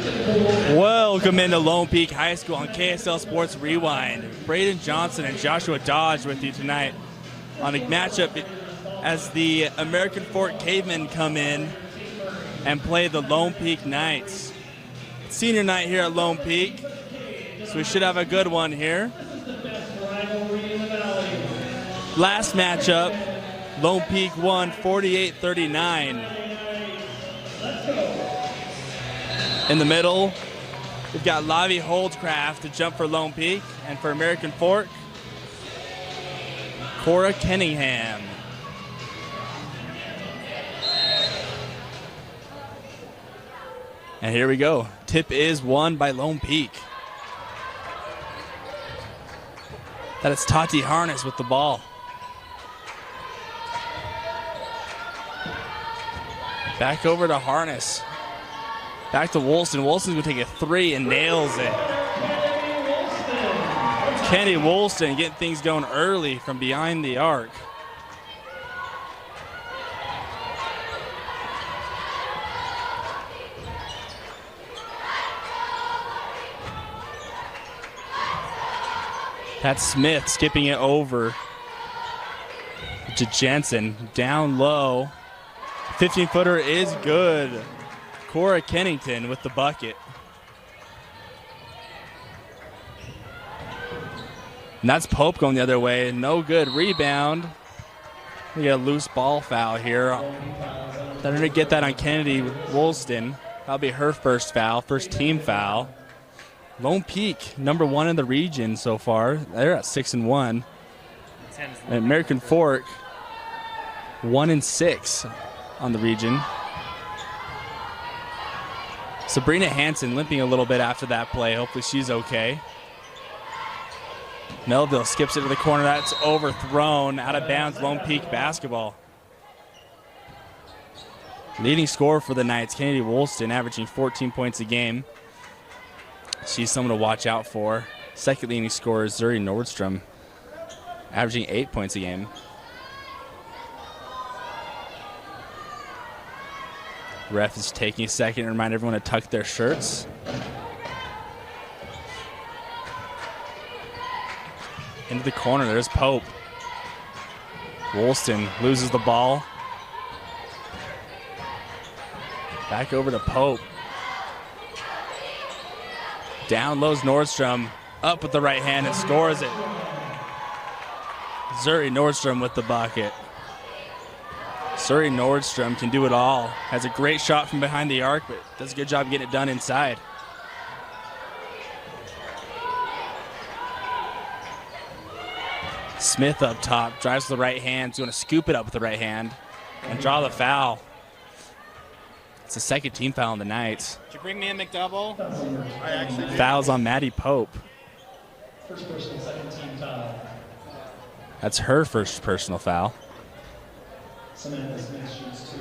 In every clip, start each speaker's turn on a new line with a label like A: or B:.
A: Welcome into Lone Peak High School on KSL Sports Rewind. Braden Johnson and Joshua Dodge with you tonight on a matchup as the American Fork Cavemen come in and play the Lone Peak Knights. Senior night here at Lone Peak, so we should have a good one here. Last matchup, Lone Peak won 48-39. In the middle, we've got Lavi Holdcraft to jump for Lone Peak, and for American Fork, Cora Kenningham. And here we go. Tip is won by Lone Peak. That is Tati Harness with the ball. Back over to Harness. Back to Woolston. Woolston's going to take a three and nails it. Kennedy Woolston getting things going early from behind the arc. That's Smith skipping it over to Jensen. Down low. 15-footer is good. Cora Kennington with the bucket. And that's Pope going the other way. No good. Rebound. We get a loose ball foul here. They're going to get that on Kennedy Woolston. That'll be her first foul, first team foul. Lone Peak, #1 in the region so far. They're at 6-1. And American Fork, 1-6 on the region. Sabrina Hansen limping a little bit after that play. Hopefully she's okay. Melville skips it to the corner. That's overthrown. Out of bounds, Lone Peak basketball. Leading scorer for the Knights, Kennedy Woolston, averaging 14 points a game. She's someone to watch out for. Second leading scorer is Zuri Nordstrom, averaging 8 points a game. Ref is taking a second to remind everyone to tuck their shirts. Into the corner, there's Pope. Woolston loses the ball. Back over to Pope. Down low's Nordstrom. Up with the right hand and scores it. Zuri Nordstrom with the bucket. Zuri Nordstrom can do it all. Has a great shot from behind the arc, but does a good job getting it done inside. Smith up top, drives with the right hand. He's going to scoop it up with the right hand and draw the foul. It's the second team foul on the Knights.
B: Did you bring me a McDouble? I actually did.
A: Fouls on Maddie Pope.
C: First personal, second team foul.
A: That's her first personal foul.
C: Samantha Smith shoots 2.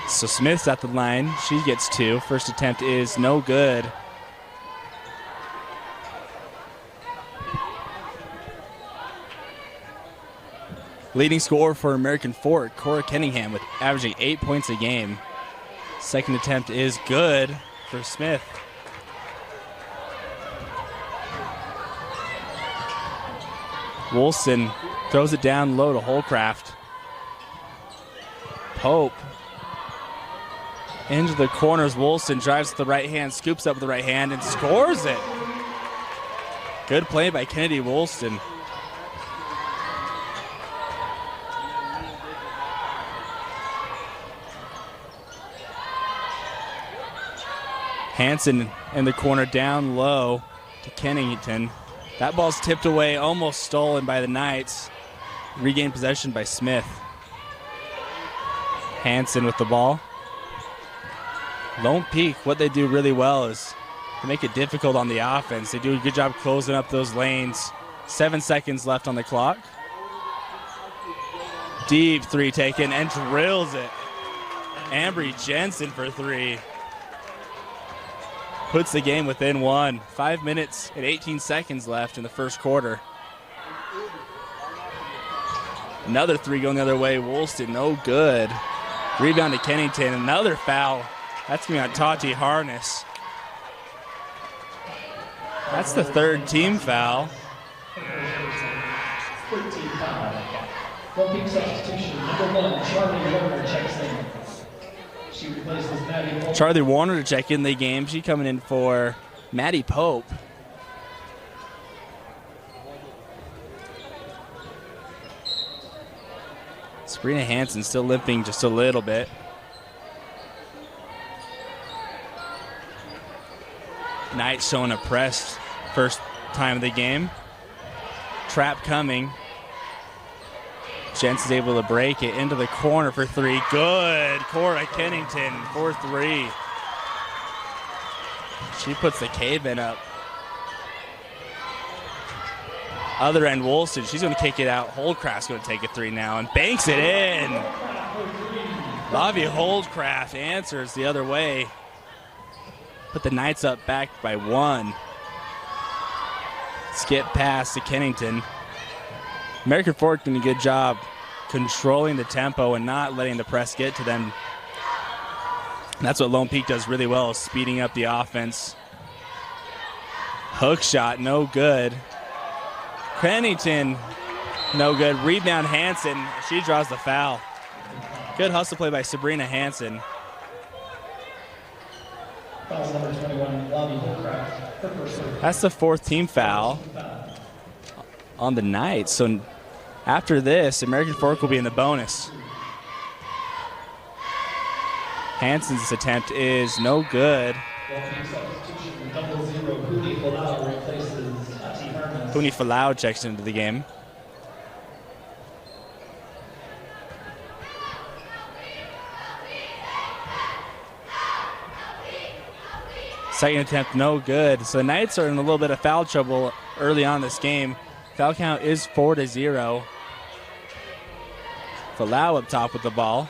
A: So Smith's at the line. She gets 2. First attempt is no good. Leading scorer for American Fork, Cora Kenningham, with averaging 8 points a game. Second attempt is good for Smith. Woolston throws it down low to Holcraft. Pope into the corners. Woolston drives with the right hand, scoops up with the right hand, and scores it. Good play by Kennedy Woolston. Hansen in the corner down low to Kennington. That ball's tipped away, almost stolen by the Knights. Regained possession by Smith. Hansen with the ball. Lone Peak, what they do really well is to make it difficult on the offense. They do a good job closing up those lanes. 7 seconds left on the clock. Deep three taken and drills it. Ambry Jensen for 3. Puts the game within 1. 5 minutes and 18 seconds left in the first quarter. Another 3 going the other way. Woolston, no good. Rebound to Kennington. Another foul That's going to be on Tati Harness. That's the third team foul.
C: 13 foul. One peak substitution. Number 1, Charlie Warner checks in. She replaces Maddie Pope.
A: Charlie Warner to check in the game. She coming in for Maddie Pope. Sabrina Hansen still limping just a little bit. Knight showing a press first time of the game. Trap coming. Jensen's able to break it into the corner for 3. Good. Cora Kennington for 3. She puts the Cavemen up. Other end, Woolston. She's going to kick it out. Holdcraft's going to take a 3 now and banks it in. Lavi Holdcraft answers the other way. Put the Knights up back by 1. Skip pass to Kennington. American Fork doing a good job controlling the tempo and not letting the press get to them. And that's what Lone Peak does really well, speeding up the offense. Hook shot, no good. Kennington, no good. Rebound Hansen, she draws the foul. Good hustle play by Sabrina Hansen.
C: Foul number 21, Lavi Holcraft. Her first serve.
A: That's the 4th team foul on the night. So after this, American Fork will be in the bonus. Hansen's attempt is no good. Puni Falau checks into the game. Second attempt, no good. So the Knights are in a little bit of foul trouble early on in this game. Foul count is 4-0. Falau up top with the ball.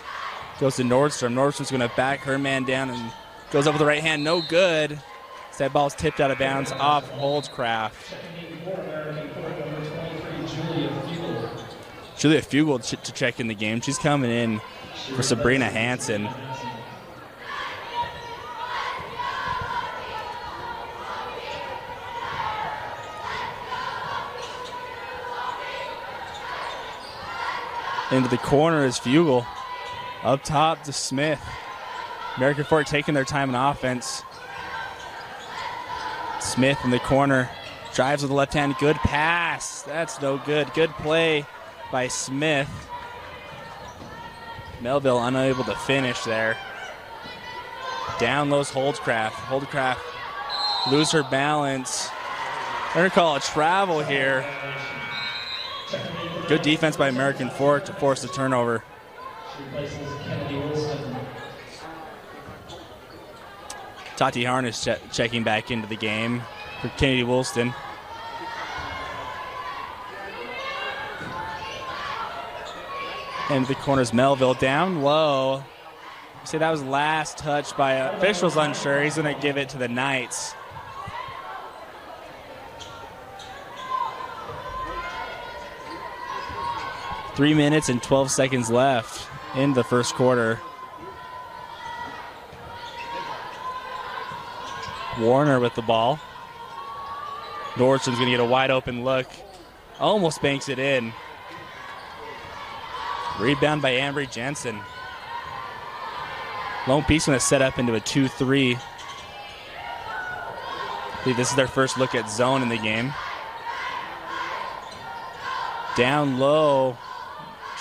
A: Goes to Nordstrom. Nordstrom's going to back her man down and goes up with the right hand. No good. So that ball's tipped out of bounds off Holdcraft. Julia Fugel to check in the game. She's coming in for Sabrina Hansen. Into the corner is Fugel. Up top to Smith. American Fork taking their time in offense. Smith in the corner. Drives with the left hand. Good pass. That's no good. Good play by Smith. Melville unable to finish there. Down lows Holdcraft. Holdcraft lose her balance. They're going to call a travel here. Good defense by American Fork to force the turnover. Tati Harness checking back into the game for Kennedy Woolston. And the corner's Melville down low. See, that was last touch by officials unsure. He's going to give it to the Knights. Three minutes and 12 seconds left in the first quarter. Warner with the ball. Nordstrom's going to get a wide open look. Almost banks it in. Rebound by Ambry Jensen. Lone Peak's going to set up into a 2-3. I believe this is their first look at zone in the game. Down low.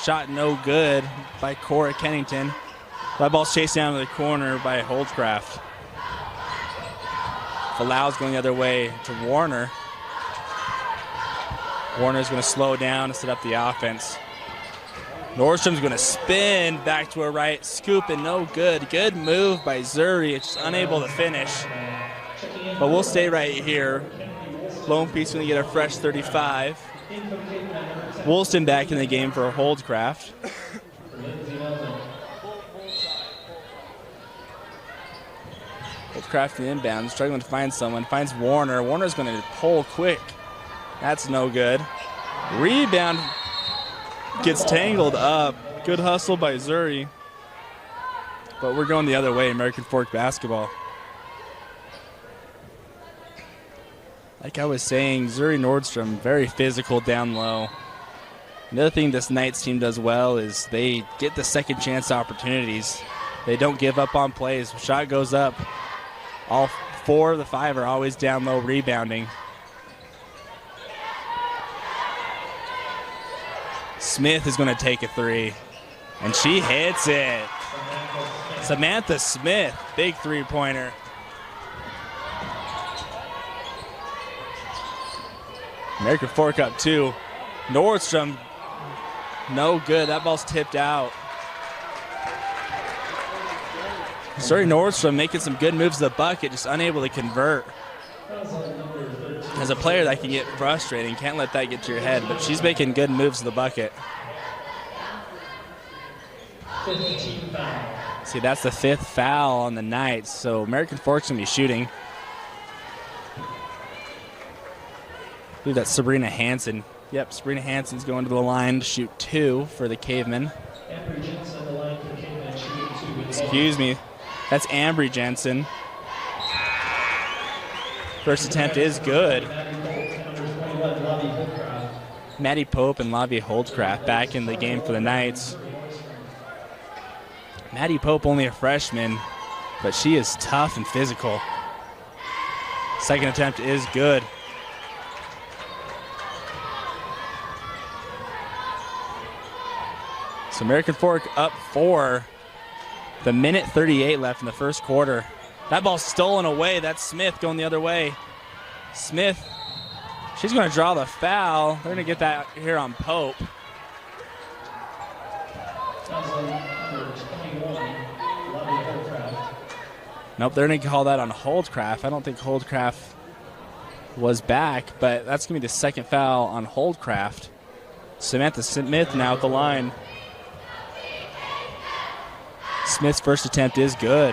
A: Shot no good by Cora Kennington. That ball's chased down to the corner by Holdcraft. Falau's going the other way to Warner. Warner's going to slow down and set up the offense. Nordstrom's going to spin back to her right. Scoop and no good. Good move by Zuri. It's just unable to finish. But we'll stay right here. Lone Peak's going to get a fresh 35. Woolston back in the game for Holdcraft. Holdcraft in inbound, struggling to find someone. Finds Warner. Warner's going to pull quick. That's no good. Rebound gets tangled up. Good hustle by Zuri. but we're going the other way, American Fork basketball. Like I was saying, Zuri Nordstrom, very physical down low. Another thing this Knights team does well is they get the second chance opportunities. They don't give up on plays. When shot goes up, all 4 of the 5 are always down low rebounding. Smith is going to take a 3, and she hits it. Samantha Smith, big 3-pointer. American Fork up 2. Nordstrom, no good. That ball's tipped out. Sorry, Nordstrom making some good moves to the bucket, just unable to convert. As a player, that can get frustrating. Can't let that get to your head, but she's making good moves to the bucket. See, that's the 5th foul on the Knights, so American Fork's going to be shooting. I believe that's Sabrina Hansen. Yep, Sabrina Hansen's going to the line to shoot 2 for the Cavemen. Excuse me. That's Ambry Jensen. First attempt is good. Maddie Pope and Lavie Holdcraft back in the game for the Knights. Maddie Pope only a freshman, but she is tough and physical. Second attempt is good. So American Fork up 4. The minute 38 left in the first quarter. That ball's stolen away. That's Smith going the other way. Smith, she's going to draw the foul. They're going to get that here on Pope. Nope, they're going to call that on Holdcraft. I don't think Holdcraft was back, but that's going to be the second foul on Holdcraft. Samantha Smith now at the line. Smith's first attempt is good.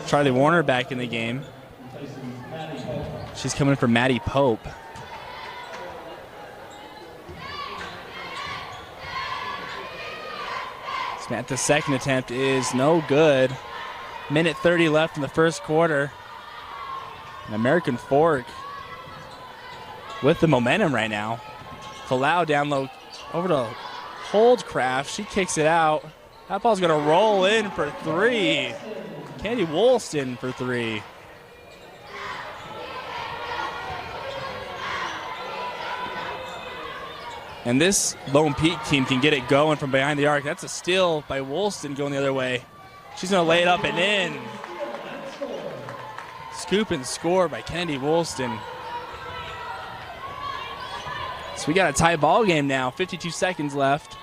A: Charlie Warner back in the game. She's coming for Maddie Pope. Samantha's second attempt is no good. Minute 30 left in the first quarter. And American Fork with the momentum right now. Falau down low over to Holdcraft. She kicks it out. That ball's going to roll in for 3. Candy Woolston for 3. And this Lone Peak team can get it going from behind the arc. That's a steal by Woolston going the other way. She's going to lay it up and in. Scoop and score by Kennedy Woolston. So we got a tie ball game now. 52 seconds left.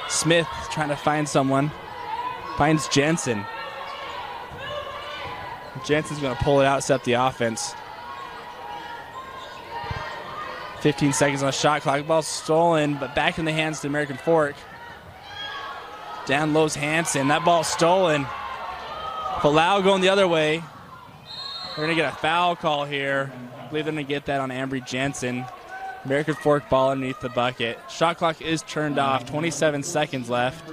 A: Smith trying to find someone. Finds Jensen. Jensen's going to pull it out, set up the offense. 15 seconds on the shot clock. Ball stolen, but back in the hands to American Fork. Down low's Hansen. That ball stolen. Falau going the other way. We're going to get a foul call here. I believe they're going to get that on Ambry Jensen. American Fork ball underneath the bucket. Shot clock is turned off. 27 seconds left.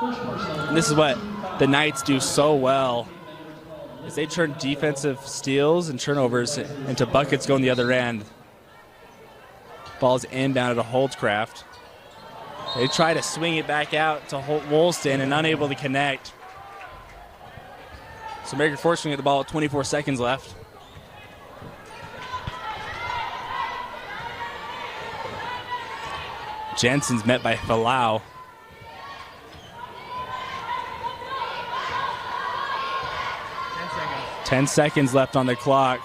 A: And this is what the Knights do so well, is they turn defensive steals and turnovers into buckets going the other end. Ball's inbound to Holdcraft. They try to swing it back out to Woolston and unable to connect. So American Fork swing at the ball with 24 seconds left. Jensen's met by Falau. 10 seconds left on the clock.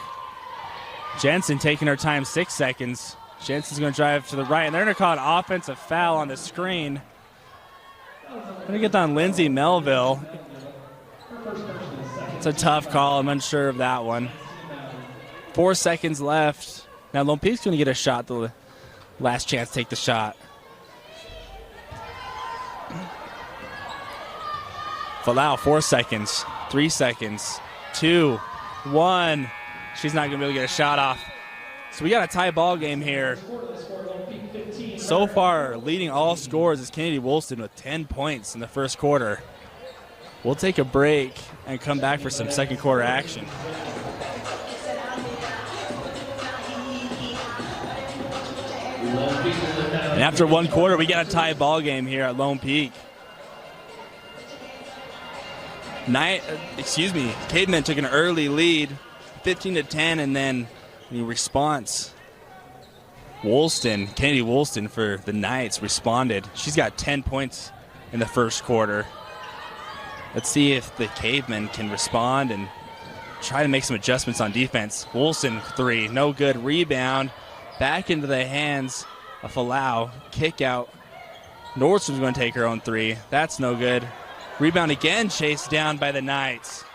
A: Jensen taking her time, 6 seconds. Jensen's going to drive to the right, and they're going to call an offensive foul on the screen. Going to get that on Lindsay Melville. It's a tough call. I'm unsure of that one. 4 seconds left. Now Lone Peak's going to get a shot, the last chance to take the shot. Falau, 4 seconds, 3 seconds, 2, 1. She's not going to be able to get a shot off. So we got a tie ball game here. So so far leading all scores is Kennedy Woolston with 10 points in the first quarter. We'll take a break and come back for some second quarter action. And after one quarter, we got a tie ball game here at Lone Peak. Cavemen took an early lead, 15-10, and then in response, Kennedy Woolston for the Knights responded. She's got 10 points in the first quarter. Let's see if the Cavemen can respond and try to make some adjustments on defense. Woolston, 3, no good. Rebound, back into the hands of Falau. Kick out. Nordstrom's going to take her own 3. That's no good. Rebound again, chased down by the Knights.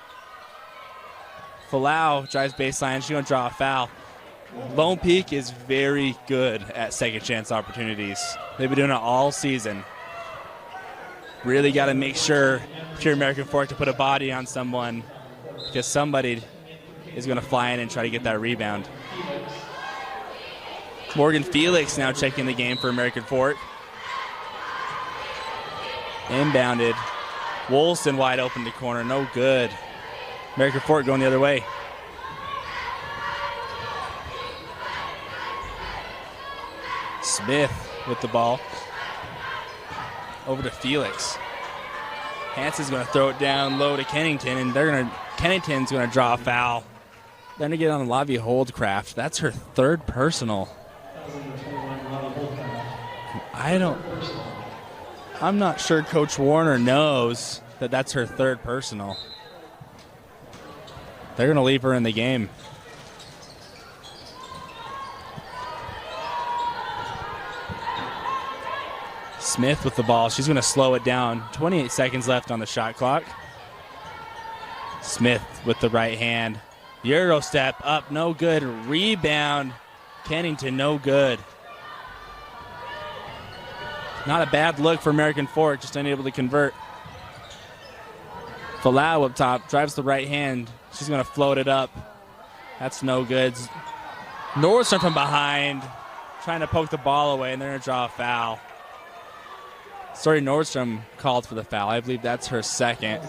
A: Falau drives baseline. She's going to draw a foul. Lone Peak is very good at second chance opportunities. They've been doing it all season. Really got to make sure if you're American Fork to put a body on someone, because somebody is going to fly in and try to get that rebound. Morgan Felix now checking the game for American Fork. Inbounded. Woolston wide open to corner, no good. American Fork going the other way. Smith with the ball. Over to Felix. Hanson's going to throw it down low to Kennington, and Kennington's going to draw a foul. Then to get on Lavi Holdcraft. That's her third personal. I'm not sure Coach Warner knows that that's her third personal. They're going to leave her in the game. Smith with the ball. She's going to slow it down. 28 seconds left on the shot clock. Smith with the right hand. Euro step up, no good. Rebound. Kennington, no good. Not a bad look for American Fork, just unable to convert. Falau up top, drives the right hand. She's going to float it up. That's no good. Nordstrom from behind, trying to poke the ball away, and they're going to draw a foul. Sorry, Nordstrom called for the foul. I believe that's her second.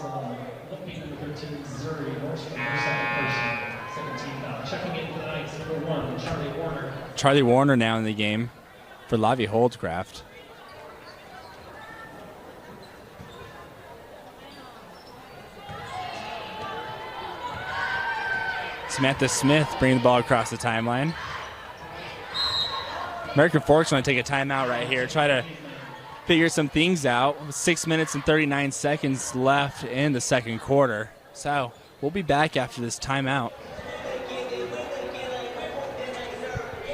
A: Charlie Warner now in the game for Lavi Holdcraft. Samantha Smith bringing the ball across the timeline. American Fork's going to take a timeout right here. Try to figure some things out. 6 minutes and 39 seconds left in the second quarter. So we'll be back after this timeout.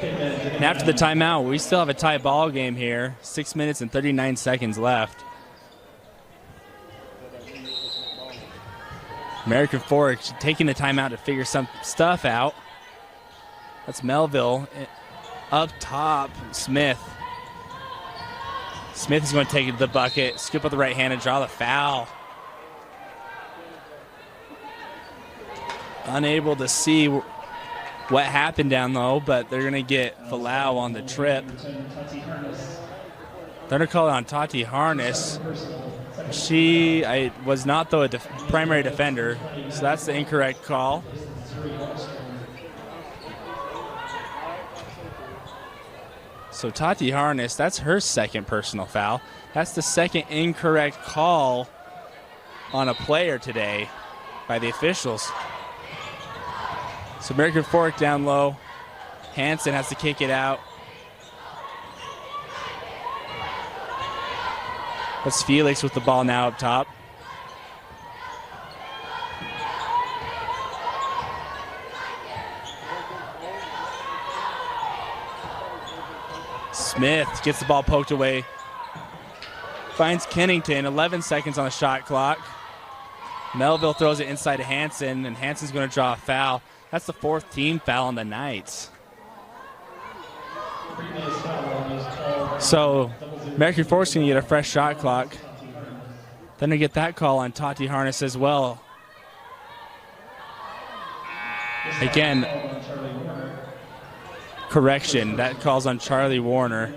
A: And after the timeout, we still have a tie ball game here. 6 minutes and 39 seconds left. American Fork taking the timeout to figure some stuff out. That's Melville. Up top, Smith. Smith is going to take it to the bucket, scoop up the right hand, and draw the foul. Unable to see what happened down low, but they're going to get Falau on the trip. They're going to call it on Tati Harness. She was not, though, a primary defender, so that's the incorrect call. So Tati Harness, that's her second personal foul. That's the second incorrect call on a player today by the officials. So American Fork down low. Hanson has to kick it out. That's Felix with the ball now up top. Smith gets the ball poked away. Finds Kennington, 11 seconds on the shot clock. Melville throws it inside to Hanson, and Hanson's going to draw a foul. That's the fourth team foul on the Knights. So American Fork's going to get a fresh shot clock. Then they get that call on Tati Harness as well. Again, correction, that calls on Charlie Warner.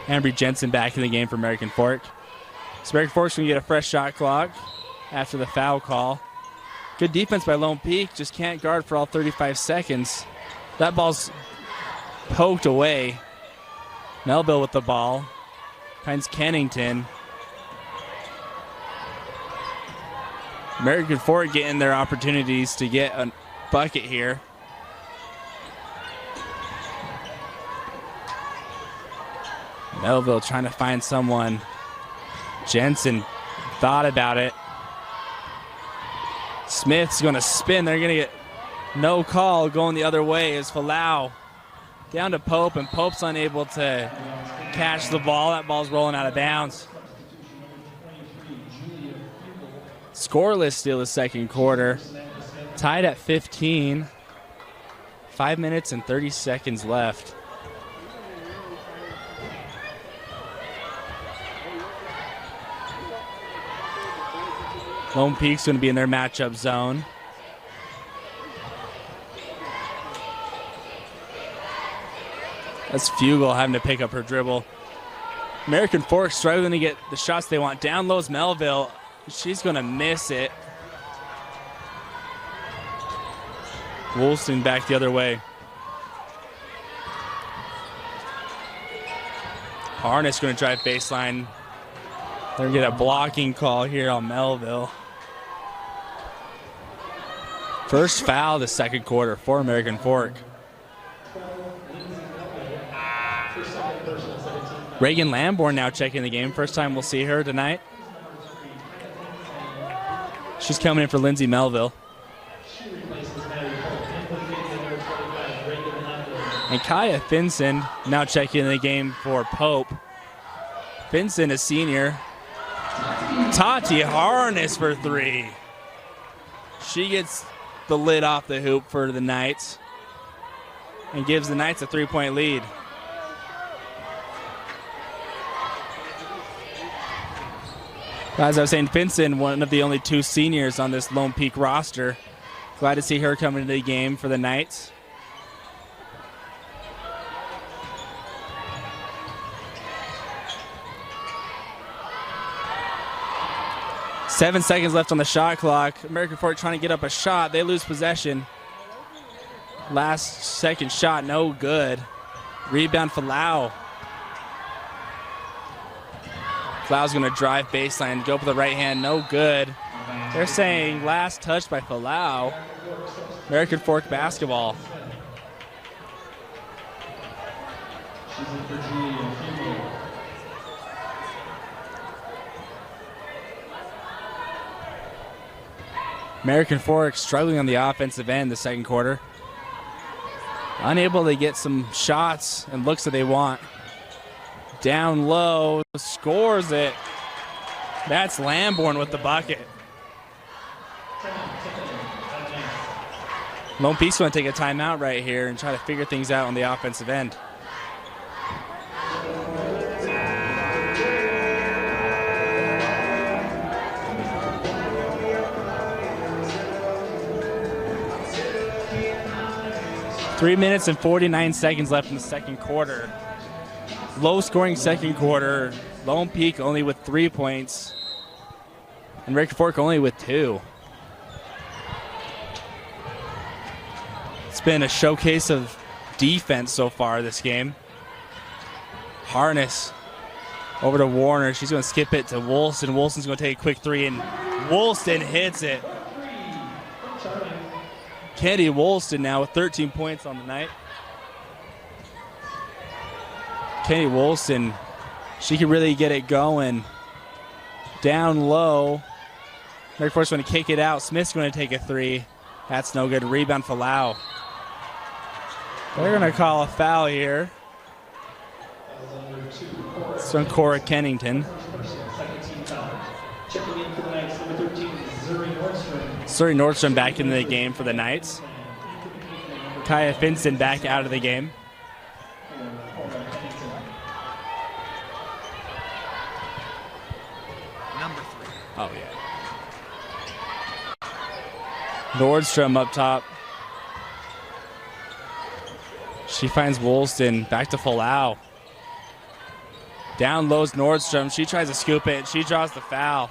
A: Ambry Jensen back in the game for American Fork. So American Fork's going to get a fresh shot clock after the foul call. Good defense by Lone Peak, just can't guard for all 35 seconds. That ball's poked away. Melville with the ball. Finds Kennington. American Fork getting their opportunities to get a bucket here. Melville trying to find someone. Jensen thought about it. Smith's going to spin. They're going to get no call going the other way as Falau down to Pope, and Pope's unable to catch the ball. That ball's rolling out of bounds. Scoreless still the second quarter. Tied at 15. 5 minutes and 30 seconds left. Lone Peak's going to be in their matchup zone. That's Fugel having to pick up her dribble. American Fork struggling to get the shots they want. Down low's Melville. She's going to miss it. Woolston back the other way. Harness going to drive baseline. They're going to get a blocking call here on Melville. First foul the second quarter for American Fork. Reagan Lamborn now checking the game. First time we'll see her tonight. She's coming in for Lindsay Melville. And Kaya Finson now checking the game for Pope. Finson, a senior. Tati Harness for three. She gets the lid off the hoop for the Knights and gives the Knights a 3-point lead. As I was saying, Finson, one of the only two seniors on this Lone Peak roster. Glad to see her coming into the game for the Knights. Seven seconds left on the shot clock. American Fork trying to get up a shot. They lose possession. Last second shot, no good. Rebound for Lau. Lau's going to drive baseline, go for the right hand, no good. They're saying last touch by Falau. American Fork basketball. American Fork struggling on the offensive end the second quarter. Unable to get some shots and looks that they want. Down low, scores it. That's Lamborn with the bucket. Lone Peak's going to take a timeout right here and try to figure things out on the offensive end. Three minutes and 49 seconds left in the second quarter. Low-scoring second quarter. Lone Peak only with 3 points. And American Fork only with 2. It's been a showcase of defense so far this game. Harness over to Warner. She's going to skip it to Woolston. Woolston's going to take a quick three, and Woolston hits it. Kennedy Woolston now with 13 points on the night. Kennedy Woolston, she can really get it going. Down low. American Fork's going to kick it out. Smith's going to take a three. That's no good. Rebound for Lau. They're going to call a foul here. It's on Cora Kennington. Surrey Nordstrom back into the game for the Knights. Kaya Finson back out of the game.
B: Number 3.
A: Oh, yeah. Nordstrom up top. She finds Woolston back to Folau. Down low's Nordstrom. She tries to scoop it. She draws the foul.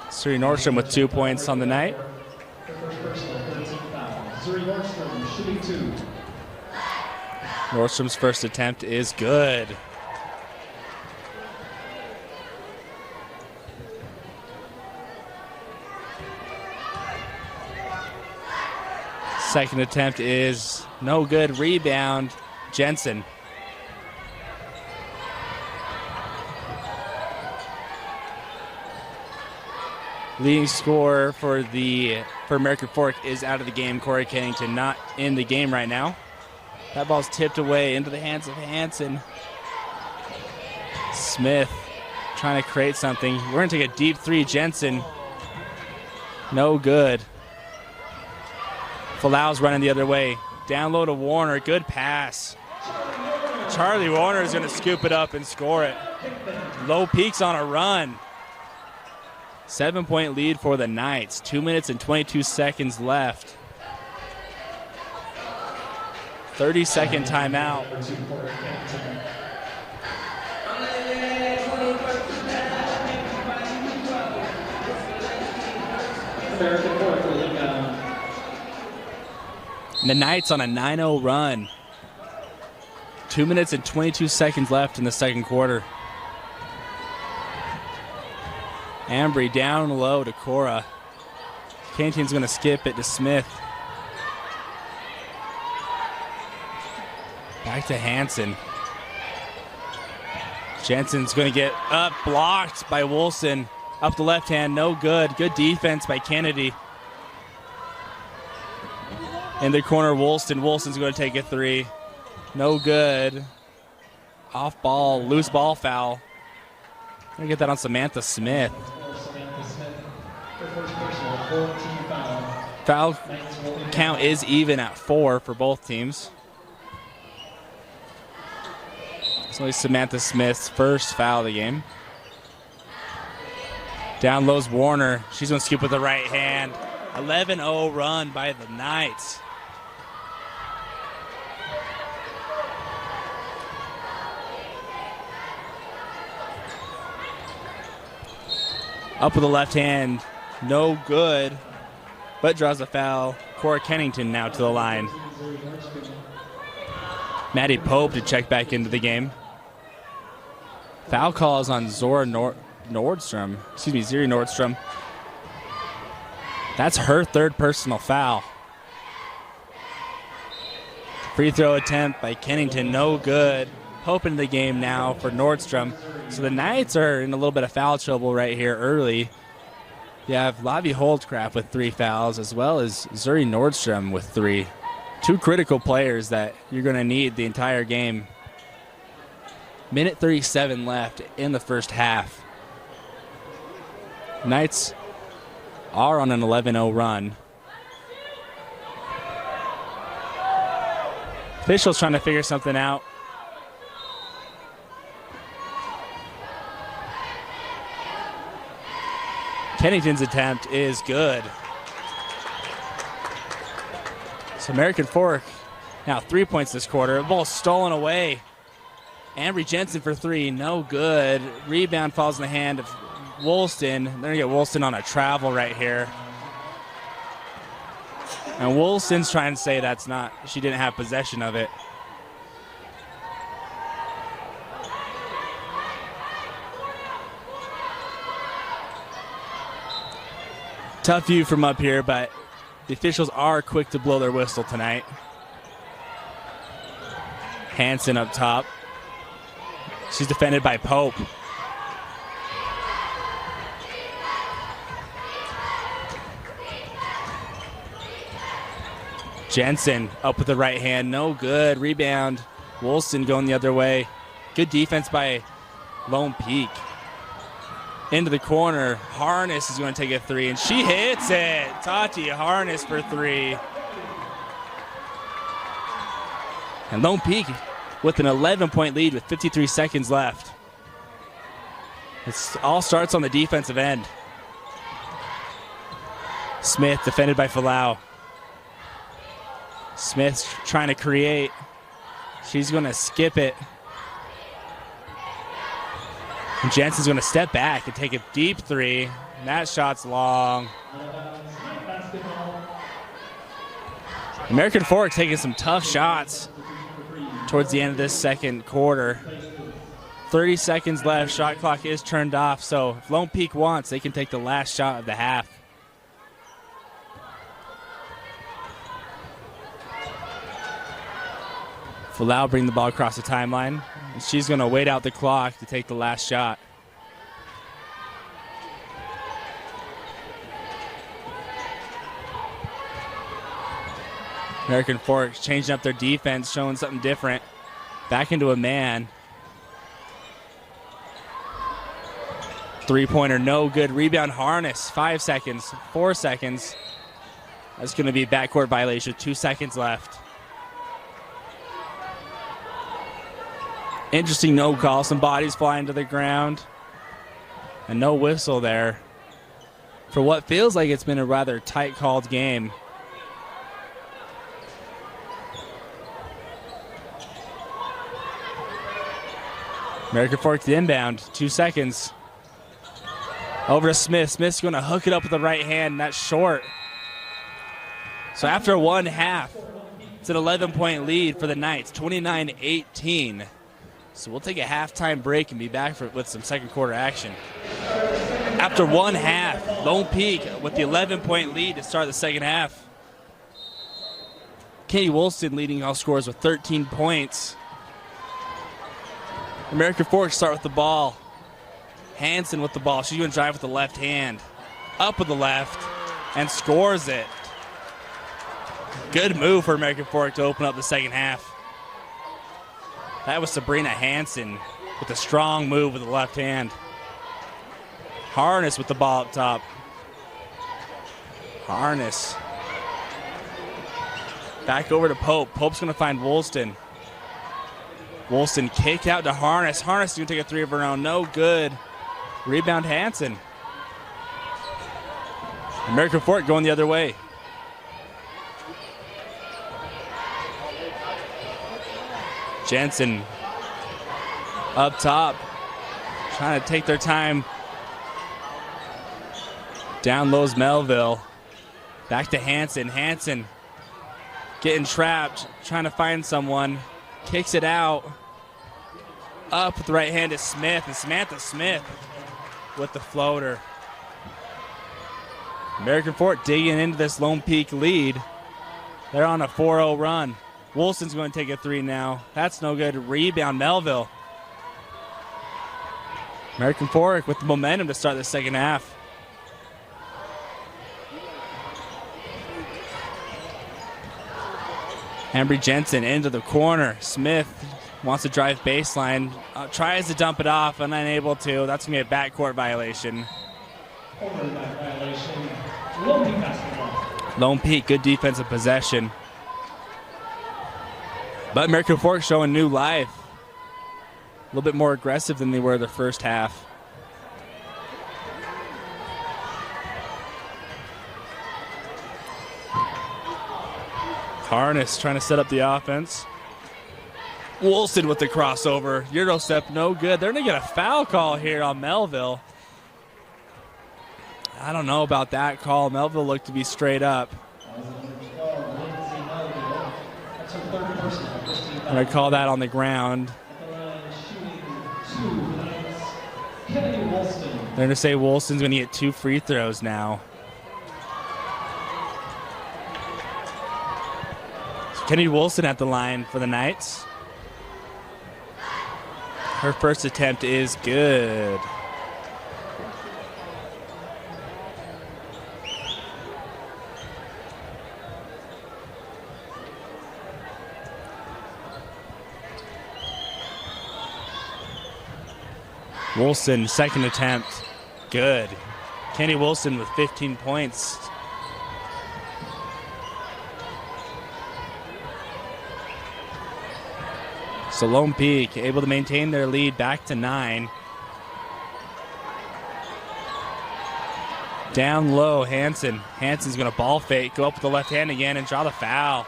A: Suri Nordstrom with 2 points on the night. Nordstrom's first attempt is good. Second attempt is no good. Rebound, Jensen. Leading scorer for American Fork is out of the game. Corey Kennington not in the game right now. That ball's tipped away into the hands of Hansen. Smith trying to create something. We're going to take a deep three. Jensen. No good. Falau's running the other way. Down low to Warner. Good pass. Charlie Warner is going to scoop it up and score it. Low Peak's on a run. 7-point lead for the Knights. 2 minutes and 22 seconds left. 30-second timeout. And the Knights on a 9-0 run. 2 minutes and 22 seconds left in the second quarter. Ambry down low to Cora. Kennington's going to skip it to Smith. Back to Hansen. Jensen's going to get up, blocked by Woolston. Up the left hand, no good. Good defense by Kennedy. In the corner, Woolston. Woolston's going to take a three. No good. Off ball, loose ball foul. Going to get that on Samantha Smith. Foul count is even at 4 for both teams. It's only Samantha Smith's first foul of the game. Down low's Warner. She's going to scoop with the right hand. 11-0 run by the Knights. Up with the left hand, no good, but draws a foul. Cora Kennington now to the line. Maddie Pope to check back into the game. Foul calls on Zora Nordstrom. Excuse me, Zuri Nordstrom. That's her third personal foul. Free throw attempt by Kennington, no good. Pope into the game now for Nordstrom. So the Knights are in a little bit of foul trouble right here early. You have Lavi Holdcraft with 3 fouls, as well as Zuri Nordstrom with 3. 2 critical players that you're going to need the entire game. Minute 37 left in the first half. Knights are on an 11-0 run. Officials trying to figure something out. Kennington's attempt is good. So American Fork now 3 points this quarter. The ball stolen away. Ambry Jensen for 3, no good. Rebound falls in the hand of Woolston. They're going to get Woolston on a travel right here. And Woolston's trying to say that's not, she didn't have possession of it. Tough view from up here, but the officials are quick to blow their whistle tonight. Hansen up top. She's defended by Pope. Jensen up with the right hand, no good. Rebound. Woolston going the other way. Good defense by Lone Peak. Into the corner, Harness is going to take a 3, and she hits it. Tati Harness for 3. And Lone Peak with an 11-point lead with 53 seconds left. It all starts on the defensive end. Smith defended by Falau. Smith's trying to create. She's going to skip it. And Jensen's going to step back and take a deep three. And that shot's long. American Fork taking some tough shots towards the end of this second quarter. 30 seconds left. Shot clock is turned off. So if Lone Peak wants, they can take the last shot of the half. Falau bring the ball across the timeline. And she's going to wait out the clock to take the last shot. American Fork changing up their defense, showing something different. Back into a man. Three-pointer, no good. Rebound, Harness. 5 seconds, 4 seconds. That's going to be backcourt violation. 2 seconds left. Interesting no call. Some bodies flying to the ground. And no whistle there for what feels like it's been a rather tight called game. American Fork to the inbound. 2 seconds. Over to Smith. Smith's going to hook it up with the right hand, and that's short. So after one half, it's an 11-point lead for the Knights, 29-18. So we'll take a halftime break and be back with some second quarter action. After one half, Lone Peak with the 11-point lead to start the second half. Kenny Woolston leading all scorers with 13 points. American Fork start with the ball. Hansen with the ball. She's going to drive with the left hand. Up with the left and scores it. Good move for American Fork to open up the second half. That was Sabrina Hansen with a strong move with the left hand. Harness with the ball up top. Harness. Back over to Pope. Pope's going to find Woolston. Woolston kicked out to Harness. Harness is going to take a three of her own. No good. Rebound Hansen. American Fork going the other way. Jensen up top, trying to take their time. Down low's Melville. Back to Hansen. Hansen getting trapped, trying to find someone. Kicks it out. Up with the right hand is Smith, and Samantha Smith with the floater. American Fork digging into this Lone Peak lead. They're on a 4-0 run. Woolston's going to take a three now. That's no good. Rebound, Melville. American Fork with the momentum to start the second half. Embry Jensen into the corner. Smith wants to drive baseline. Tries to dump it off and unable to. That's going to be a backcourt violation. Lone Peak, good defensive possession. But American Fork showing new life. A little bit more aggressive than they were the first half. Harness trying to set up the offense. Woolston with the crossover. Euro step, no good. They're going to get a foul call here on Melville. I don't know about that call. Melville looked to be straight up. I'm going to call that on the ground. They're going to say Woolston's going to get 2 free throws now. Kennedy Woolston at the line for the Knights. Her first attempt is good. Woolston, second attempt, good. Kenny Woolston with 15 points. So Lone Peak able to maintain their lead back to 9. Down low, Hansen. Hansen's going to ball fake, go up with the left hand again, and draw the foul.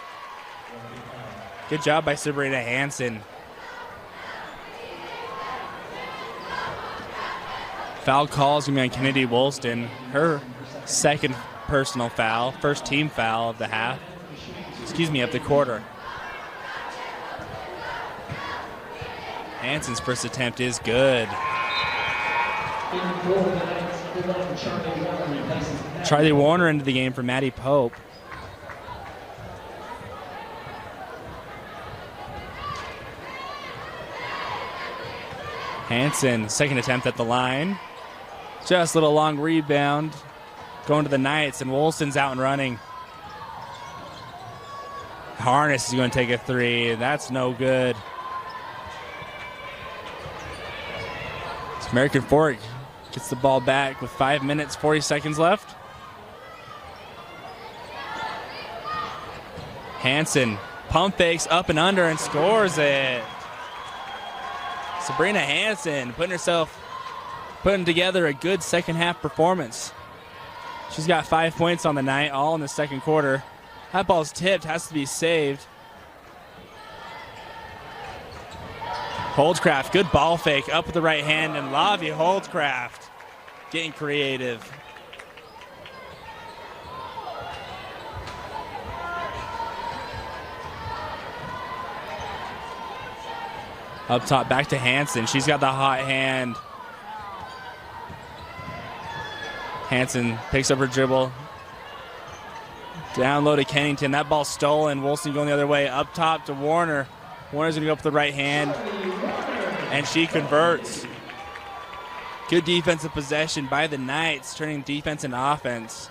A: Good job by Sabrina Hansen. Foul call is going to be on Kennedy Woolston. Her second personal foul, first team foul of the half. Excuse me, of the quarter. Hansen's first attempt is good. Charlie Warner into the game for Maddie Pope. Hansen, second attempt at the line. Just a little long rebound. Going to the Knights, and Woolston's out and running. Harness is going to take a three. That's no good. American Fork gets the ball back with 5 minutes, 40 seconds left. Hansen pump fakes up and under and scores it. Sabrina Hansen putting together a good second half performance. She's got 5 points on the night, all in the second quarter. That ball's tipped, has to be saved. Holdscraft, good ball fake, up with the right hand, and Lavi Holdscraft getting creative. Up top, back to Hansen. She's got the hot hand. Hansen picks up her dribble. Down low to Kennington. That ball's stolen. Woolston going the other way. Up top to Warner. Warner's going to go up with the right hand. And she converts. Good defensive possession by the Knights, turning defense into offense.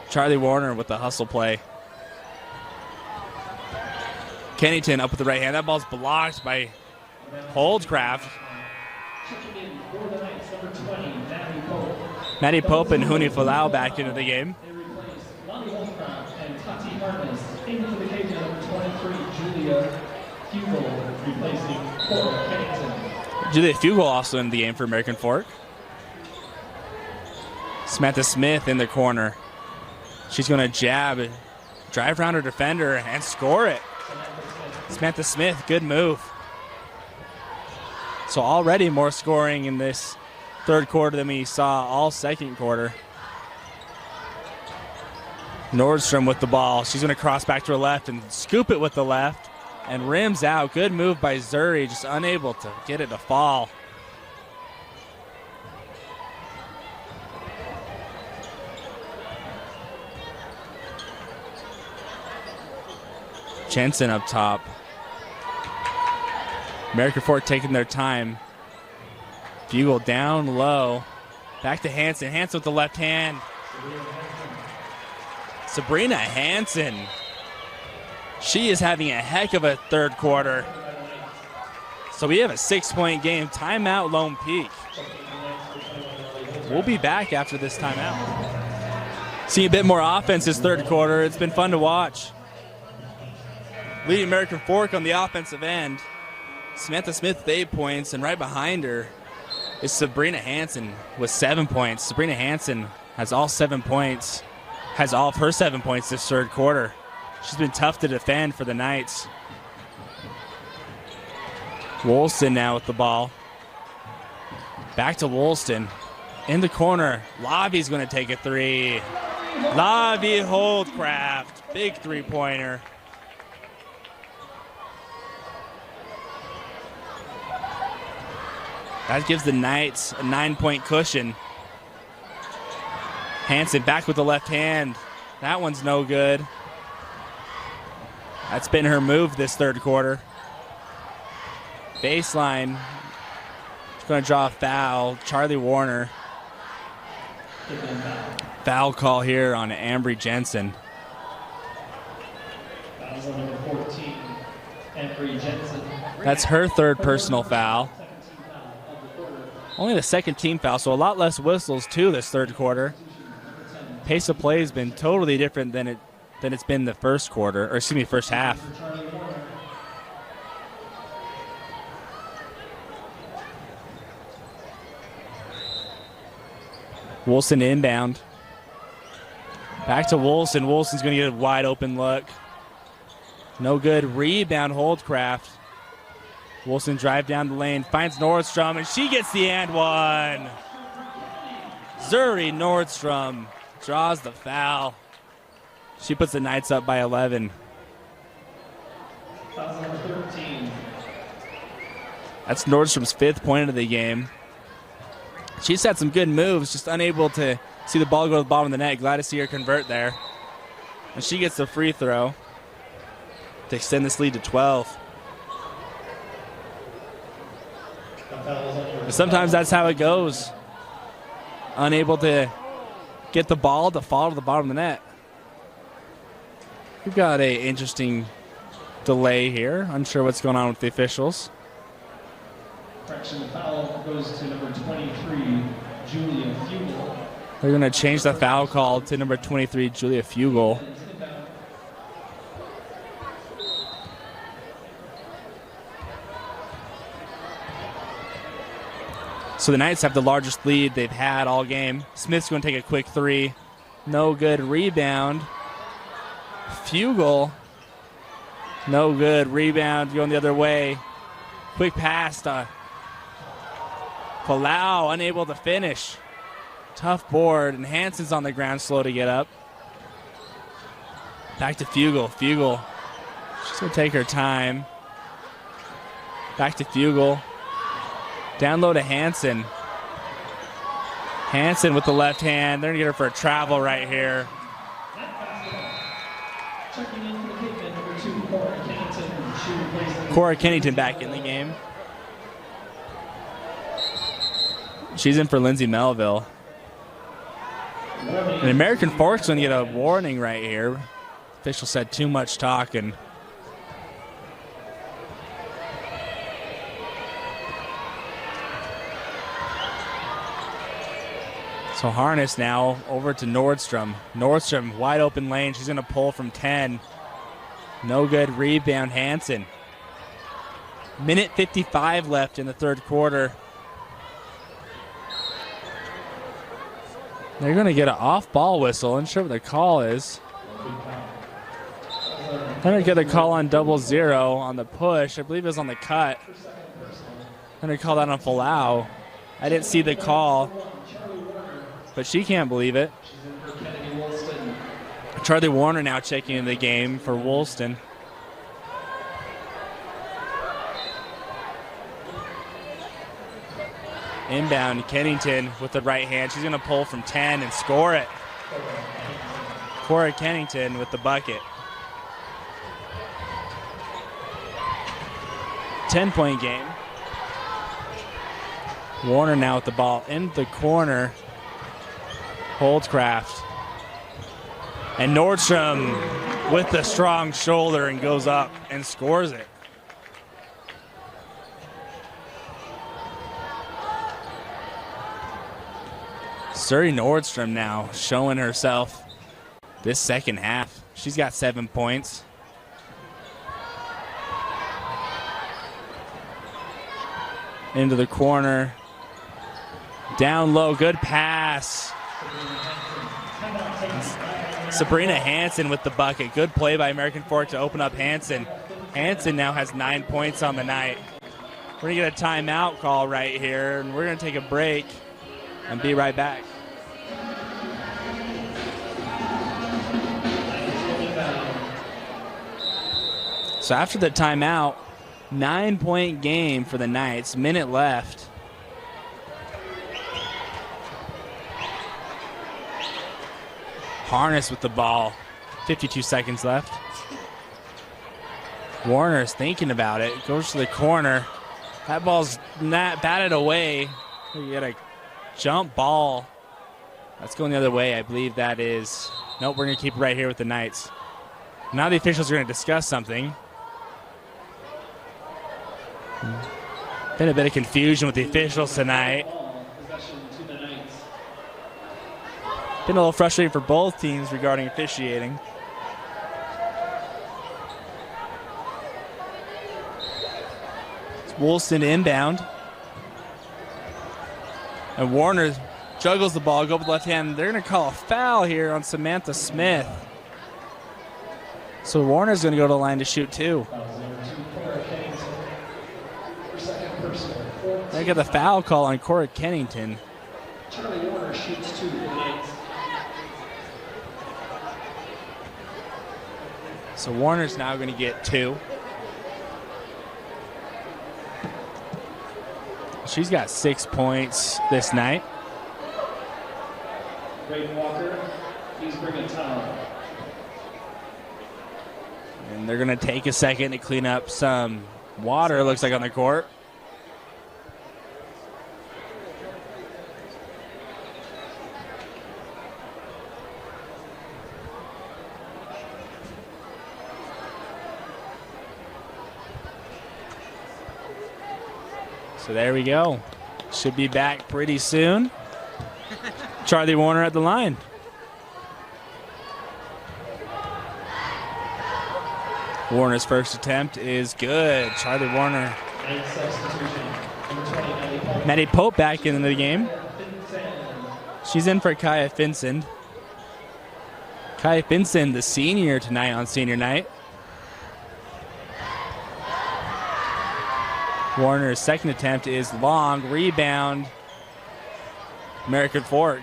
A: Charlie Warner with the hustle play. Kennington up with the right hand. That ball's blocked by Holdscraft. Maddie Pope and Huni Falau back into the game. Julia Fugel also in the game for American Fork. Samantha Smith in the corner. She's going to jab, drive around her defender, and score it. Samantha Smith, good move. So already more scoring in this third quarter than we saw all second quarter. Nordstrom with the ball. She's going to cross back to her left and scoop it with the left. And rims out. Good move by Zuri, just unable to get it to fall. Jensen up top. American Fork taking their time. Fugel down low. Back to Hansen. Hansen with the left hand. Sabrina Hansen. She is having a heck of a third quarter. So we have a 6-point game. Timeout, Lone Peak. We'll be back after this timeout. See a bit more offense this third quarter. It's been fun to watch. Leading American Fork on the offensive end. Samantha Smith with 8 points, and right behind her is Sabrina Hansen with 7 points. Sabrina Hansen has all 7 points, has all of her 7 points this third quarter. She's been tough to defend for the Knights. Woolston now with the ball. Back to Woolston. In the corner. Lavi's going to take a three. Lavi Holdcraft. Big three-pointer. That gives the Knights a 9-point cushion. Hansen back with the left hand. That one's no good. That's been her move this third quarter. Baseline. She's going to draw a foul. Charlie Warner. Foul call here on Ambry Jensen. That's her third personal foul. Only the second team foul, so a lot less whistles too this third quarter. Pace of play has been totally different than it's been the first quarter, or excuse me, first half. Woolston inbound. Back to Woolston. Woolston's going to get a wide open look. No good. Rebound, Holdcraft. Woolston drive down the lane. Finds Nordstrom, and she gets the and one. Zuri Nordstrom draws the foul. She puts the Knights up by 11.
C: Foul number 13.
A: That's Nordstrom's 5th point of the game. She's had some good moves, just unable to see the ball go to the bottom of the net. Glad to see her convert there. And she gets the free throw to extend this lead to 12. And sometimes that's how it goes. Unable to get the ball to fall to the bottom of the net. We've got an interesting delay here. Unsure what's going on with the officials.
C: Correction, the foul goes to number 23, Julia Fugel.
A: They're going to change the foul call to number 23, Julia Fugel. So the Knights have the largest lead they've had all game. Smith's going to take a quick three. No good. Rebound. Fugel. No good. Rebound going the other way. Quick pass to Palau, unable to finish. Tough board, and Hansen's on the ground, slow to get up. Back to Fugel. Fugel, she's going to take her time. Back to Fugel. Down low to Hansen. Hansen with the left hand. They're going to get her for a travel right here.
C: Checking in for the Cavemen, number 2, Cora Kennington. She replaced
A: Cora Kennington back in the game. She's in for Lindsay Melville. And American Fork's going to get a warning right here. Official said too much talking. So Harness now over to Nordstrom. Nordstrom, wide open lane. She's going to pull from 10. No good. Rebound, Hansen. Minute 55 left in the third quarter. They're going to get an off-ball whistle. I'm not sure what the call is. They're going to get a call on 0-0 on the push. I believe it was on the cut. They're going to call that on Falau. I didn't see the call, but she can't believe it. Charlie Warner now checking in the game for Woolston. Inbound, Kennington with the right hand. She's going to pull from 10 and score it. Cora Kennington with the bucket. 10-point game. Warner now with the ball in the corner. Holdcraft. And Nordstrom with the strong shoulder and goes up and scores it. Suri Nordstrom now showing herself this second half. She's got 7 points. Into the corner. Down low, good pass. Sabrina Hansen with the bucket. Good play by American Fork to open up Hansen. Hansen now has 9 points on the night. We're going to get a timeout call right here, and we're going to take a break and be right back. So after the timeout, 9-point game for the Knights, minute left. Harness with the ball, 52 seconds left. Warner's thinking about it, goes to the corner. That ball's not batted away. You got a jump ball. That's going the other way. I believe that is. Nope, we're going to keep it right here with the Knights. Now the officials are going to discuss something. Been a bit of confusion with the officials tonight. Been a little frustrating for both teams regarding officiating. It's Woolston inbound. And Warner Juggles the ball, go with the left hand. They're going to call a foul here on Samantha Smith. So Warner's going to go to the line to shoot two. They got the foul call on Cora Kennington.
C: Charlie Warner shoots two.
A: So Warner's now going to get two. She's got 6 points this night.
C: Braden Walker, please bring a towel.
A: And they're going to take a second to clean up some water, looks like, on the court. So there we go. Should be back pretty soon. Charlie Warner at the line. Warner's first attempt is good. Charlie Warner. Maddie Pope back into the game. She's in for Kaya Finson. Kaya Finson, the senior tonight on senior night. Warner's second attempt is long. Rebound. American Fork.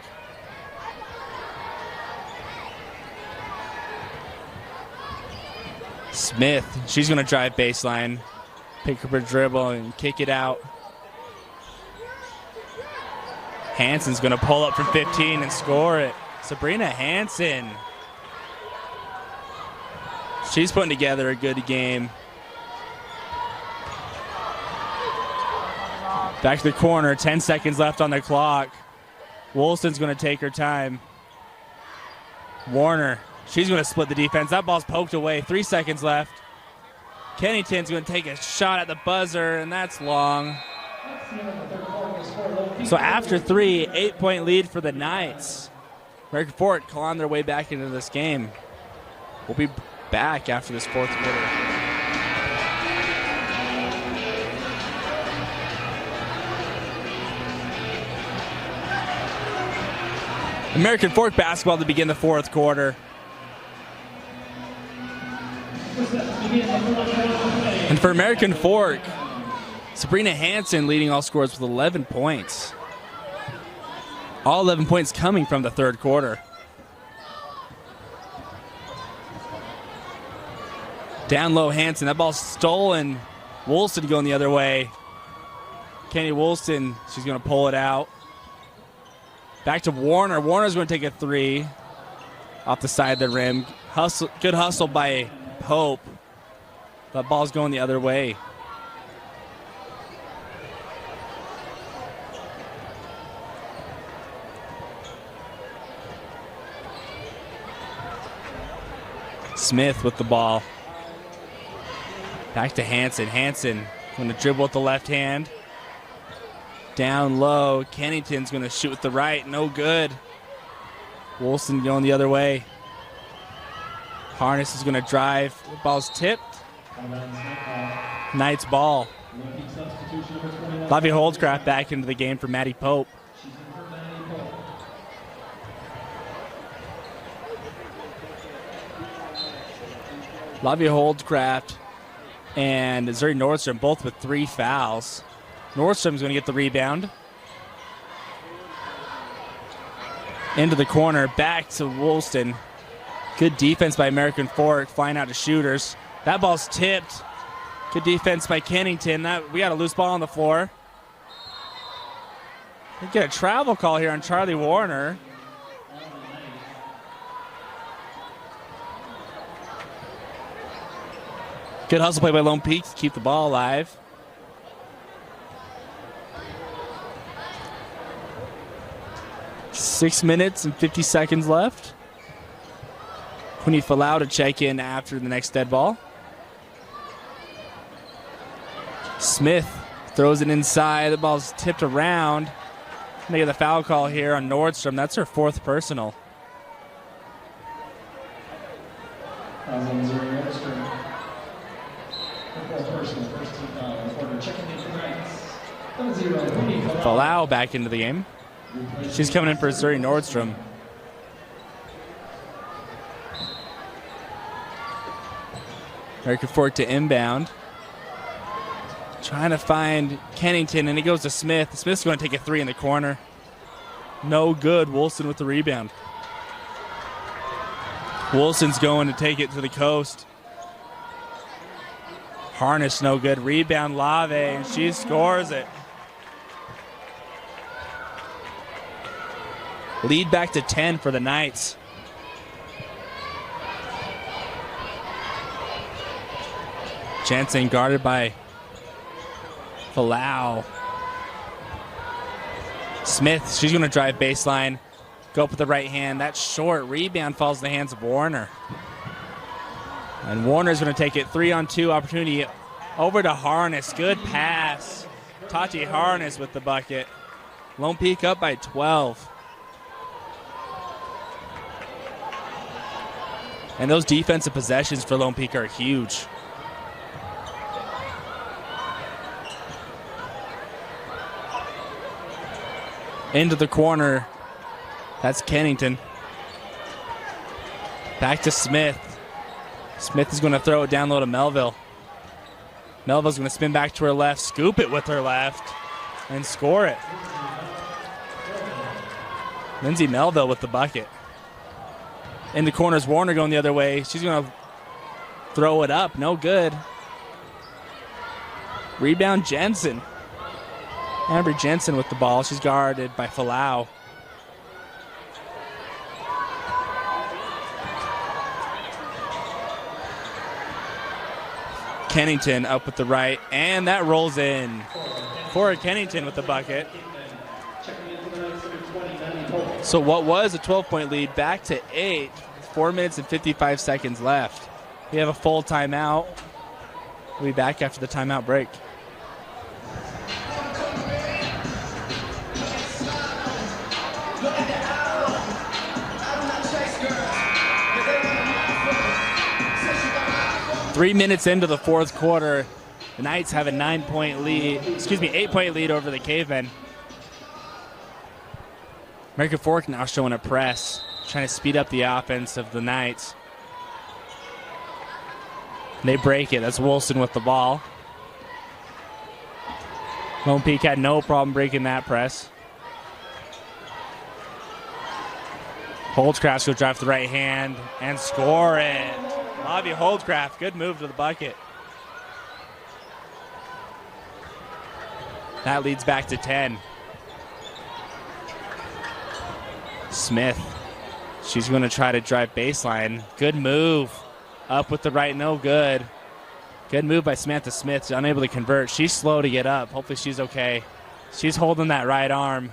A: Smith, she's going to drive baseline, pick up her dribble and kick it out. Hansen's going to pull up from 15 and score it. Sabrina Hansen. She's putting together a good game. Back to the corner, 10 seconds left on the clock. Woolston's going to take her time. Warner, she's going to split the defense. That ball's poked away, 3 seconds left. Kennington's going to take a shot at the buzzer, and that's long. So after 3, 8-point lead for the Knights. American Fork clawing their way back into this game. We'll be back after this fourth quarter. American Fork basketball to begin the fourth quarter. And for American Fork, Sabrina Hansen leading all scorers with 11 points. All 11 points coming from the third quarter. Down low, Hansen. That ball's stolen. Woolston going the other way. Kenny Woolston, she's going to pull it out. Back to Warner. Warner's going to take a three off the side of the rim. Hustle, good hustle by Pope. That ball's going the other way. Smith with the ball. Back to Hansen. Hansen going to dribble with the left hand. Down low. Kennington's going to shoot with the right. No good. Woolston going the other way. Harness is going to drive. The ball's tipped. Knights ball. Lavia Holdscraft back into the game for Maddie Pope. Lavia Holdscraft and Zuri Nordstrom both with 3 fouls. Nordstrom's going to get the rebound. Into the corner, back to Woolston. Good defense by American Fork, flying out to shooters. That ball's tipped. Good defense by Kennington. We got a loose ball on the floor. We get a travel call here on Charlie Warner. Good hustle play by Lone Peak to keep the ball alive. Six minutes and 50 seconds left. Quinny Falau to check in after the next dead ball. Smith throws it inside. The ball's tipped around. They get the foul call here on Nordstrom. That's her 4th personal. Falau back into the game. She's coming in for Zuri Nordstrom. American Fork to inbound. Trying to find Kennington, and he goes to Smith. Smith's going to take a three in the corner. No good. Wilson with the rebound. Wilson's going to take it to the coast. Harness, no good. Rebound, Lave, and she scores it. Lead back to 10 for the Knights. Jensen guarded by Falau. Smith, she's going to drive baseline. Go up with the right hand. That short rebound falls in the hands of Warner. And Warner's going to take it 3-on-2 opportunity over to Harness. Good pass. Tati Harness with the bucket. Lone Peak up by 12. And those defensive possessions for Lone Peak are huge. Into the corner. That's Kennington. Back to Smith. Smith is going to throw it down low to Melville. Melville's going to spin back to her left, scoop it with her left, and score it. Lindsay Melville with the bucket. In the corners, Warner going the other way. She's going to throw it up. No good. Rebound, Jensen. Amber Jensen with the ball. She's guarded by Falau. Kennington up with the right, and that rolls in. Cora Kennington with the bucket. So what was a 12-point lead back to 8. 4 minutes and 55 seconds left. We have a full timeout. We'll be back after the timeout break. Three minutes into the fourth quarter, the Knights have a 8-point lead over the Cavemen. American Fork now showing a press, trying to speed up the offense of the Knights. They break it. That's Wilson with the ball. Lone Peak had no problem breaking that press. Holdscraft will drive to the right hand and score it. Bobby Holdscraft, good move to the bucket. That leads back to 10. Smith, she's going to try to drive baseline. Good move. Up with the right, no good. Good move by Samantha Smith. She's unable to convert. She's slow to get up. Hopefully she's okay. She's holding that right arm.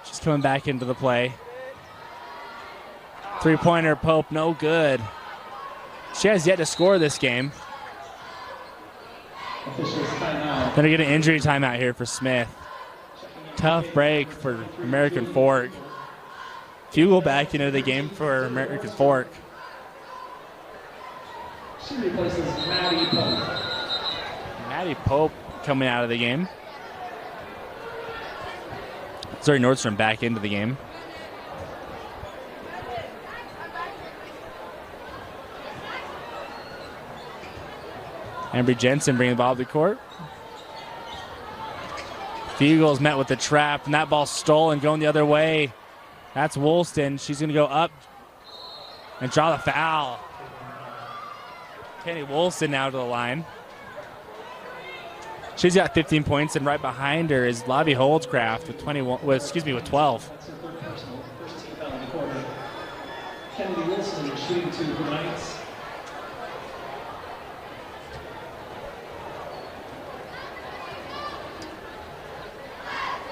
A: She's coming back into the play. Three-pointer, Pope, no good. She has yet to score this game. Gonna get an injury timeout here for Smith. Tough break for American Fork. Fugel back into the game for American Fork.
C: She replaces Maddie Pope.
A: Maddie Pope coming out of the game. Zuri Nordstrom back into the game. Amber Jensen bringing the ball to the court. Fugel's met with the trap, and that ball stolen, going the other way. That's Woolston. She's going to go up and draw the foul. Kenny Woolston now to the line. She's got 15 points, and right behind her is Lobby Holdscraft with 12.
C: That's her third personal. First team foul in the quarter. Kennedy Wilson shooting two for the Knights.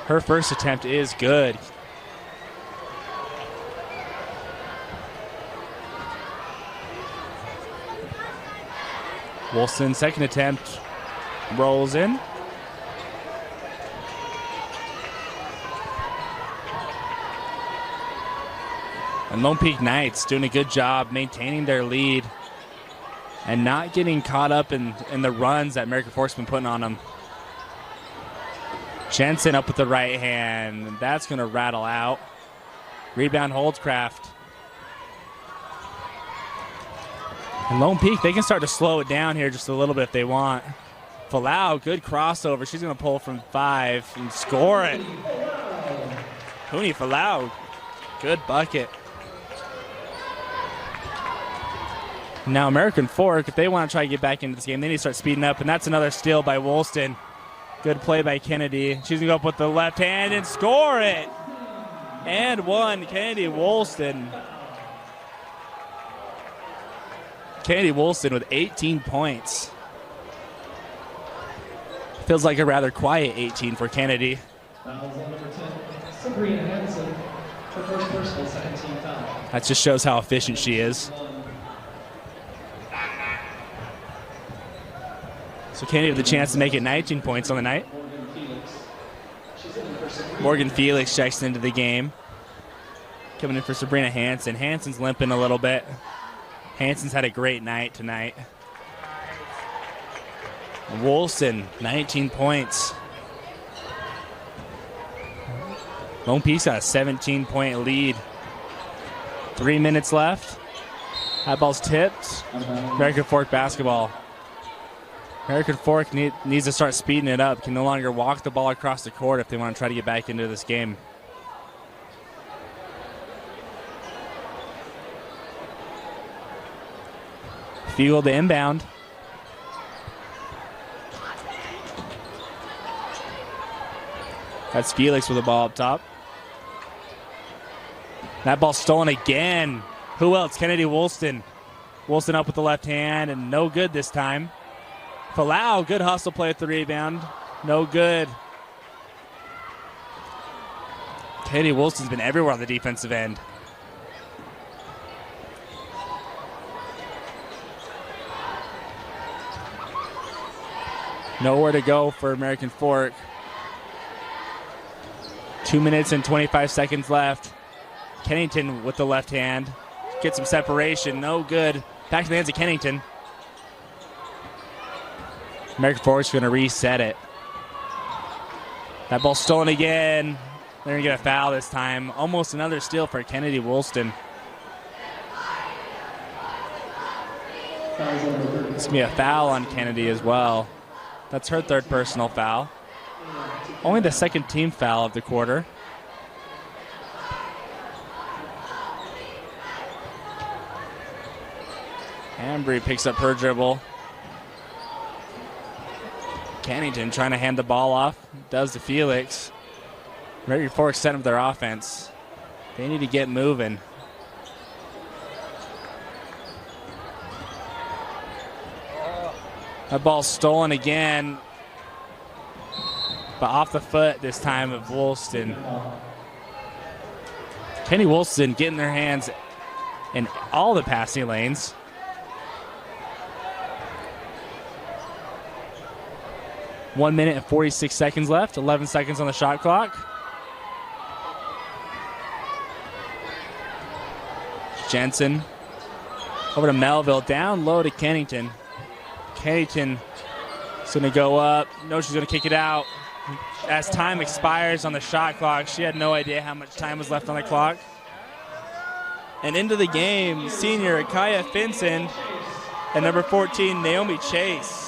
A: Her first attempt is good. Wilson, second attempt, rolls in. And Lone Peak Knights doing a good job maintaining their lead and not getting caught up in the runs that American Fork's been putting on them. Jensen up with the right hand. That's going to rattle out. Rebound Holdscraft. And Lone Peak, they can start to slow it down here just a little bit if they want. Falau, good crossover. She's going to pull from 5 and score it. Cooney Falau, good bucket. Now American Fork, if they want to try to get back into this game, they need to start speeding up, and that's another steal by Woolston. Good play by Kennedy. She's going to go up with the left hand and score it. And one, Kennedy Woolston. Kennedy Woolston with 18 points. Feels like a rather quiet 18 for Kennedy. That just shows how efficient she is. So Kennedy with the chance to make it 19 points on the night. Morgan Felix checks into the game. Coming in for Sabrina Hansen. Hansen's limping a little bit. Hansen's had a great night tonight. Woolston, 19 points. Lone Peak's got a 17-point lead. 3 minutes left. That ball's tipped. American Fork basketball. American Fork needs to start speeding it up. Can no longer walk the ball across the court if they want to try to get back into this game. Field to inbound. That's Felix with the ball up top. That ball stolen again. Who else? Kennedy Woolston. Woolston up with the left hand, and no good this time. Falau, good hustle play at the rebound. No good. Kennedy Woolston's been everywhere on the defensive end. Nowhere to go for American Fork. 2 minutes and 25 seconds left. Kennington with the left hand. Get some separation. No good. Back to the hands of Kennington. American Fork's going to reset it. That ball stolen again. They're going to get a foul this time. Almost another steal for Kennedy Woolston. It's going to be a foul on Kennedy as well. That's her third personal foul. Only the second team foul of the quarter. Ambry picks up her dribble. Kennington trying to hand the ball off. Does to Felix. American Fork setting up their offense. They need to get moving. That ball's stolen again. But off the foot this time of Woolston. Kenny Woolston getting their hands in all the passing lanes. One minute and 46 seconds left. 11 seconds on the shot clock. Jensen over to Melville. Down low to Kennington. Kennington is going to go up. No, she's going to kick it out. As time expires on the shot clock, she had no idea how much time was left on the clock. And into the game, senior Kaya Finson and number 14, Naomi Chase.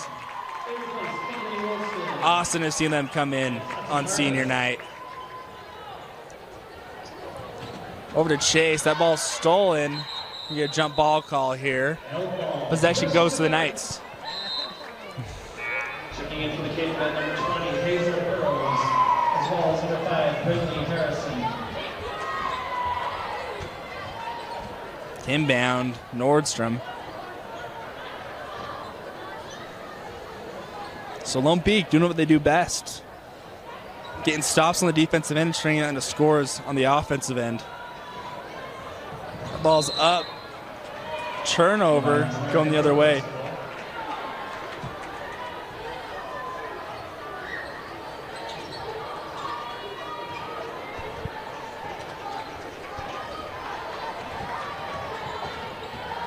A: Awesome to see them come in on senior night. Over to Chase. That ball's stolen. You get a jump ball call here. Possession goes to the Knights.
C: Checking in for the Cavemen, number 20, Hazel Burrows, as well as number 5, Brittany Harrison.
A: Inbound, Nordstrom. So Lone Peak doing what they do best. Getting stops on the defensive end and stringing it into scores on the offensive end. The ball's up. Turnover going the other way.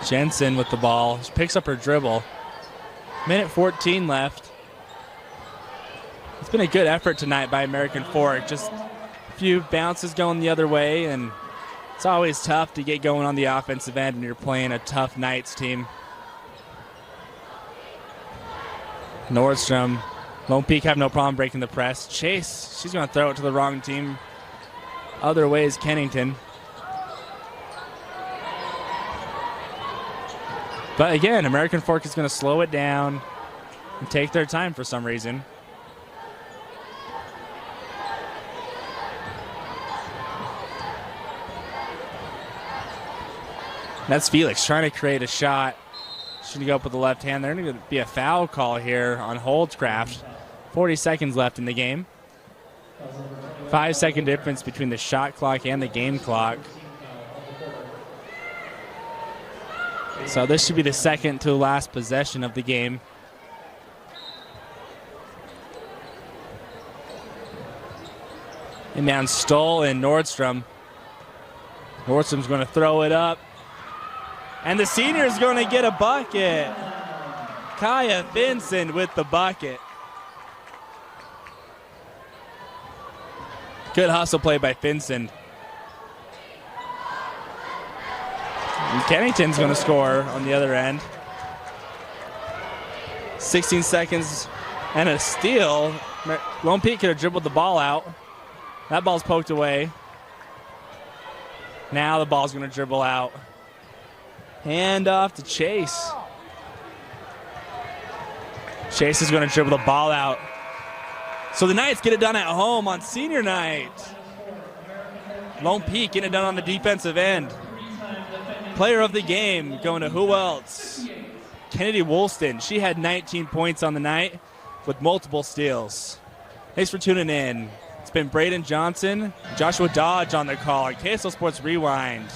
A: Jensen with the ball. She picks up her dribble. Minute 14 left. been a good effort tonight by American Fork. Just a few bounces going the other way, and it's always tough to get going on the offensive end when you're playing a tough Knights team. Nordstrom, Lone Peak have no problem breaking the press. Chase, she's going to throw it to the wrong team. Other way is Kennington. But again, American Fork is going to slow it down and take their time for some reason. That's Felix trying to create a shot. She's going to go up with the left hand. There's going to be a foul call here on Holdscraft. 40 seconds left in the game. 5-second difference between the shot clock and the game clock. So this should be the second to last possession of the game. And down Stoll and Nordstrom. Nordstrom's going to throw it up. And the senior's going to get a bucket. Kaya Vincent with the bucket. Good hustle play by Vincent. And Kennington's going to score on the other end. 16 seconds and a steal. Lone Peak could have dribbled the ball out. That ball's poked away. Now the ball's going to dribble out. Hand off to Chase. Chase is going to dribble the ball out. So the Knights get it done at home on senior night. Lone Peak getting it done on the defensive end. Player of the game going to who else? Kennedy Woolston. She had 19 points on the night with multiple steals. Thanks for tuning in. It's been Braden Johnson, Joshua Dodge on the call. KSL Sports Rewind.